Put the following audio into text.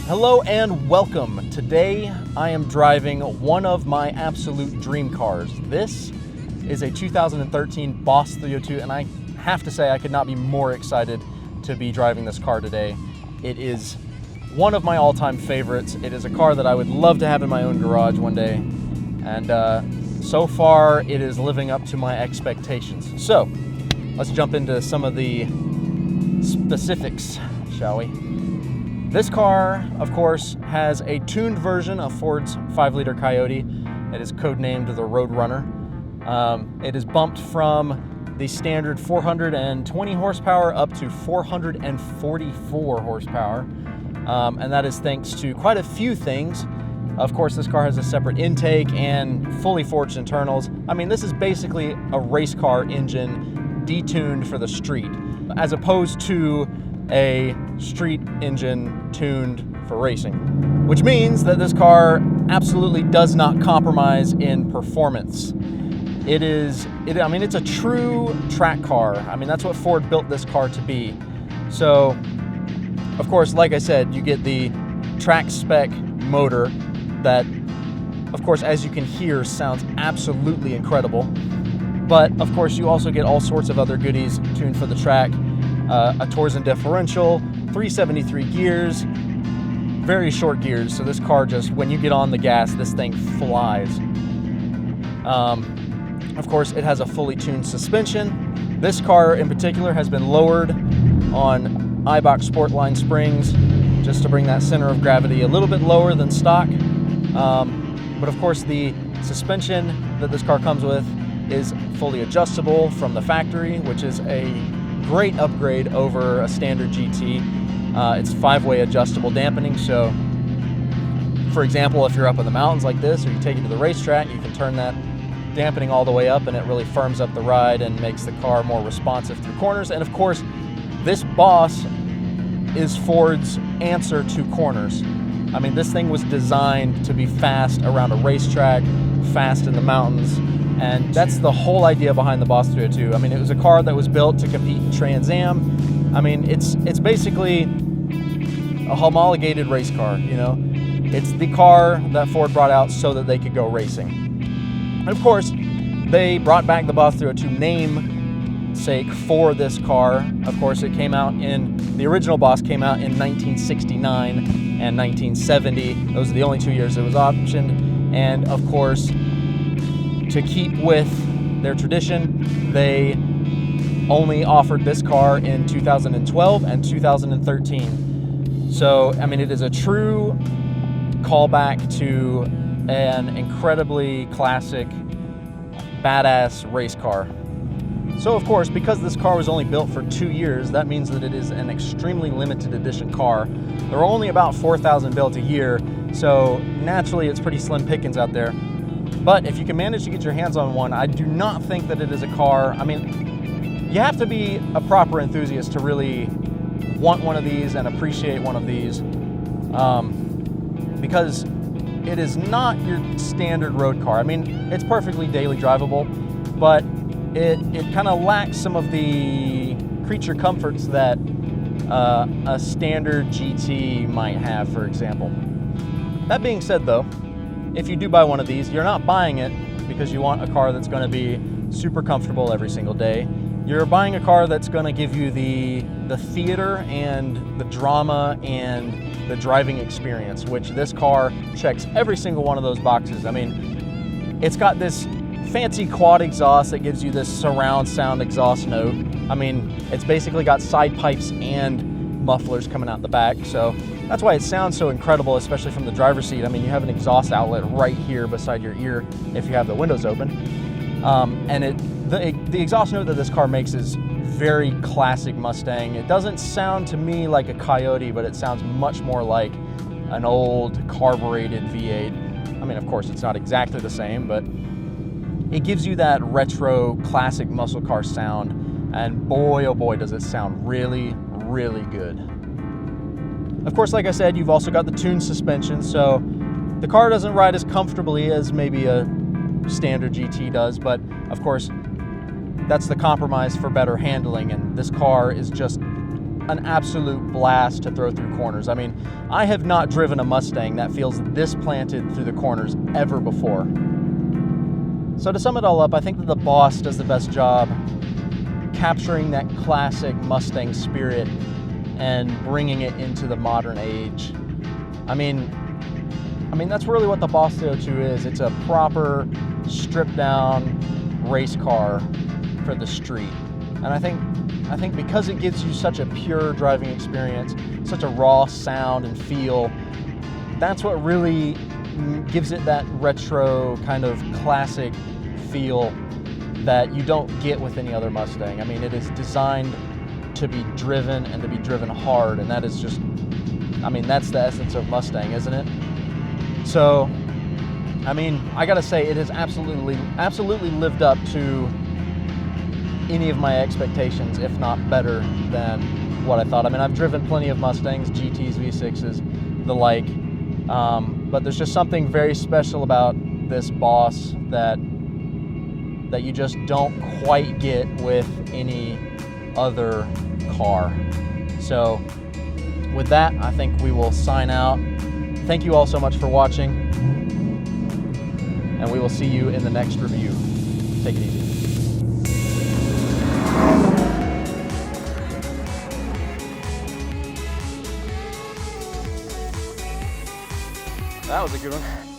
Hello and welcome. Today I am driving one of my absolute dream cars. This is a 2013 Boss 302 and I have to say I could not be more excited to be driving this car today. It is one of my all-time favorites. It is a car that I would love to have in my own garage one day, and so far it is living up to my expectations. So let's jump into some of the specifics, shall we? This car, of course, has a tuned version of Ford's 5-liter Coyote. It is codenamed the Roadrunner. It is bumped from the standard 420 horsepower up to 444 horsepower. And that is thanks to quite a few things. Of course, this car has a separate intake and fully forged internals. I mean, this is basically a race car engine detuned for the street, as opposed to a street engine tuned for racing, which means that this car absolutely does not compromise in performance. I mean, it's a true track car. I mean, that's what Ford built this car to be. So, of course, like I said, you get the track spec motor that, of course, as you can hear, sounds absolutely incredible. But, of course, you also get all sorts of other goodies tuned for the track. A Torsen differential, 373 gears, very short gears, so this car just, when you get on the gas, this thing flies. Of course, it has a fully tuned suspension. This car in particular has been lowered on Eibach Sportline springs just to bring that center of gravity a little bit lower than stock. But of course, the suspension that this car comes with is fully adjustable from the factory, which is a great upgrade over a standard GT. It's 5-way adjustable dampening, so for example, if you're up in the mountains like this or you take it to the racetrack, you can turn that dampening all the way up and it really firms up the ride and makes the car more responsive through corners. And of course, this Boss is Ford's answer to corners. I mean, this thing was designed to be fast around a racetrack, fast in the mountains, and that's the whole idea behind the Boss 302. I mean, it was a car that was built to compete in Trans Am. I mean, it's basically a homologated race car, you know? It's the car that Ford brought out so that they could go racing. And of course, they brought back the Boss 302 namesake for this car. Of course, the original Boss came out in 1969 and 1970. Those are the only 2 years it was optioned. And of course, to keep with their tradition, they only offered this car in 2012 and 2013. So, I mean, it is a true callback to an incredibly classic, badass race car. So, of course, because this car was only built for 2 years, that means that it is an extremely limited edition car. There are only about 4,000 built a year, so naturally it's pretty slim pickings out there. But if you can manage to get your hands on one, I do not think that it is a car. I mean, you have to be a proper enthusiast to really want one of these and appreciate one of these, because it is not your standard road car. I mean, it's perfectly daily drivable, but it kind of lacks some of the creature comforts that a standard GT might have, for example. That being said, though, if you do buy one of these, you're not buying it because you want a car that's going to be super comfortable every single day. You're buying a car that's going to give you the theater and the drama and the driving experience, which this car checks every single one of those boxes. I mean, it's got this fancy quad exhaust that gives you this surround sound exhaust note. I mean, it's basically got side pipes and mufflers coming out the back, so that's why it sounds so incredible, especially from the driver's seat. I mean, you have an exhaust outlet right here beside your ear if you have the windows open. And the exhaust note that this car makes is very classic Mustang. It doesn't sound to me like a Coyote, but it sounds much more like an old carbureted V8. I mean, of course, it's not exactly the same, but it gives you that retro classic muscle car sound. And boy, oh boy, does it sound really, really good. Of course, like I said, you've also got the tuned suspension, so the car doesn't ride as comfortably as maybe a standard GT does, but of course, that's the compromise for better handling, and this car is just an absolute blast to throw through corners. I mean, I have not driven a Mustang that feels this planted through the corners ever before. So to sum it all up, I think that the Boss does the best job capturing that classic Mustang spirit and bringing it into the modern age. I mean, that's really what the Boss 302 is. It's a proper, stripped down race car for the street. And I think because it gives you such a pure driving experience, such a raw sound and feel, that's what really gives it that retro kind of classic feel that you don't get with any other Mustang. I mean, it is designed to be driven and to be driven hard, and that is just, I mean, that's the essence of Mustang, isn't it? So, I mean, I gotta say, it has absolutely lived up to any of my expectations, if not better than what I thought. I mean, I've driven plenty of Mustangs, GTs, V6s, the like, but there's just something very special about this Boss that you just don't quite get with any other car. So with that, I think we will sign out. Thank you all so much for watching, and we will see you in the next review. Take it easy. That was a good one.